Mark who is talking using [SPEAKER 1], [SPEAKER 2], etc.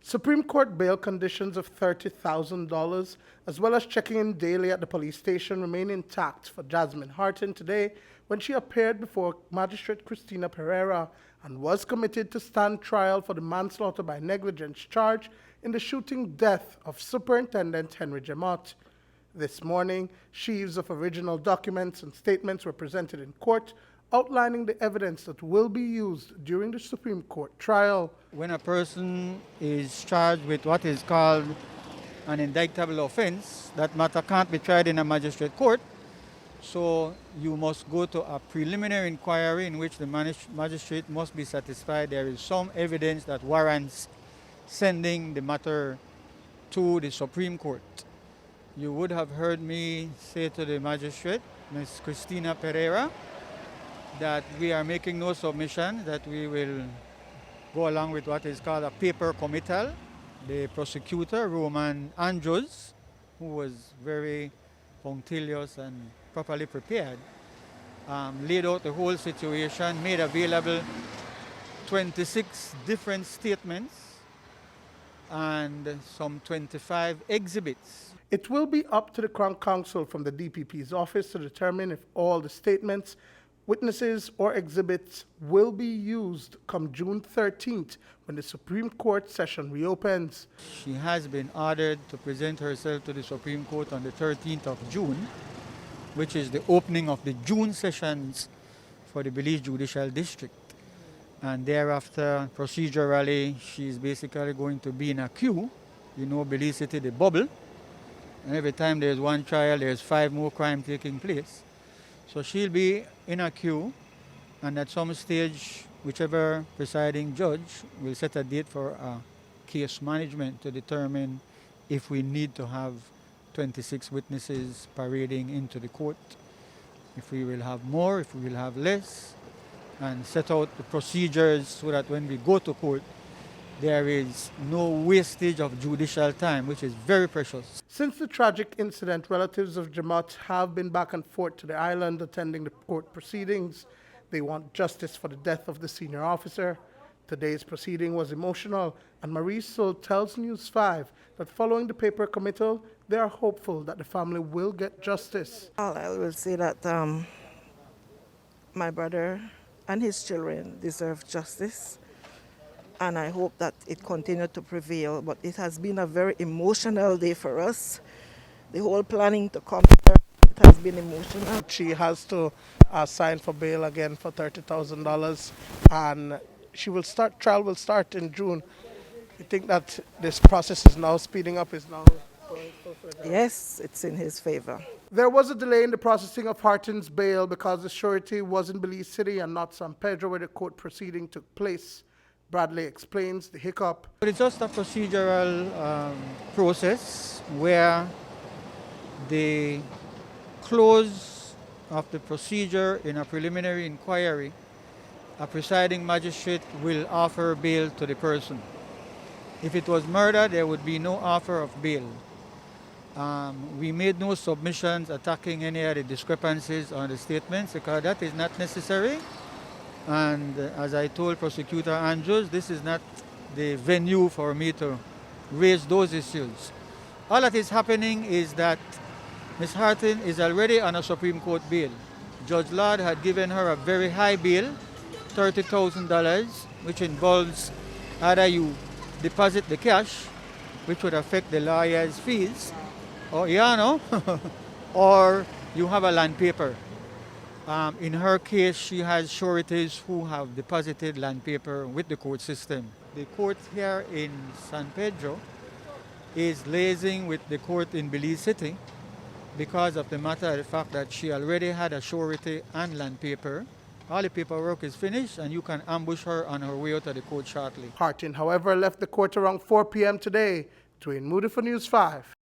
[SPEAKER 1] Supreme Court bail conditions of $30,000, as well as checking in daily at the police station, remain intact for Jasmine Hartin today when she appeared before Magistrate Cristina Perrera and was committed to stand trial for the manslaughter by negligence charge in the shooting death of Superintendent Henry Jemmott. This morning, sheaves of original documents and statements were presented in court, outlining the evidence that will be used during the Supreme Court trial.
[SPEAKER 2] When a person is charged with what is called an indictable offense, that matter can't be tried in a magistrate court, so you must go to a preliminary inquiry in which the magistrate must be satisfied there is some evidence that warrants sending the matter to the Supreme Court. You would have heard me say to the magistrate, Ms. Cristina Perrera, that we are making no submission, that we will go along with what is called a paper committal. The prosecutor, Roman Andrews, who was very punctilious and properly prepared, laid out the whole situation, made available 26 different statements and some 25 exhibits.
[SPEAKER 1] It will be up to the Crown Counsel from the DPP's office to determine if all the statements, witnesses, or exhibits will be used come June 13th when the Supreme Court session reopens.
[SPEAKER 2] She has been ordered to present herself to the Supreme Court on the 13th of June, which is the opening of the June sessions for the Belize Judicial District. And thereafter, procedurally, she's basically going to be in a queue. You know, Belize City, the bubble. And every time there's one trial, there's 5 more crimes taking place. So she'll be in a queue, and at some stage, whichever presiding judge will set a date for case management to determine if we need to have 26 witnesses parading into the court, if we will have more, if we will have less, and set out the procedures so that when we go to court, there is no wastage of judicial time, which is very precious.
[SPEAKER 1] Since the tragic incident, relatives of Jemmott have been back and forth to the island attending the court proceedings. They want justice for the death of the senior officer. Today's proceeding was emotional, and Marie Soul tells News 5 that following the paper committal, they are hopeful that the family will get justice.
[SPEAKER 3] I will say that my brother and his children deserve justice, and I hope that it continues to prevail. But it has been a very emotional day for us. The whole planning to come here, it has been emotional.
[SPEAKER 1] She has to sign for bail again for $30,000, and trial will start in June. You think that this process is now speeding up, is now going further?
[SPEAKER 3] Yes, it's in his favor.
[SPEAKER 1] There was a delay in the processing of Hartin's bail because the surety was in Belize City and not San Pedro, where the court proceeding took place. Bradley explains the hiccup.
[SPEAKER 2] But it's just a procedural process where the close of the procedure in a preliminary inquiry, a presiding magistrate will offer bail to the person. If it was murder, there would be no offer of bail. We made no submissions attacking any of the discrepancies on the statements because that is not necessary. And as I told Prosecutor Andrews, this is not the venue for me to raise those issues. All that is happening is that Ms. Hartin is already on a Supreme Court bail. Judge Lord had given her a very high bail, $30,000, which involves either you deposit the cash, which would affect the lawyer's fees, or or you have a land paper. In her case, she has sureties who have deposited land paper with the court system. The court here in San Pedro is liaising with the court in Belize City because of the matter of the fact that she already had a surety and land paper. All the paperwork is finished, and you can ambush her on her way out of the court shortly.
[SPEAKER 1] Hartin, however, left the court around 4 p.m. today. Duane, Moody for News 5.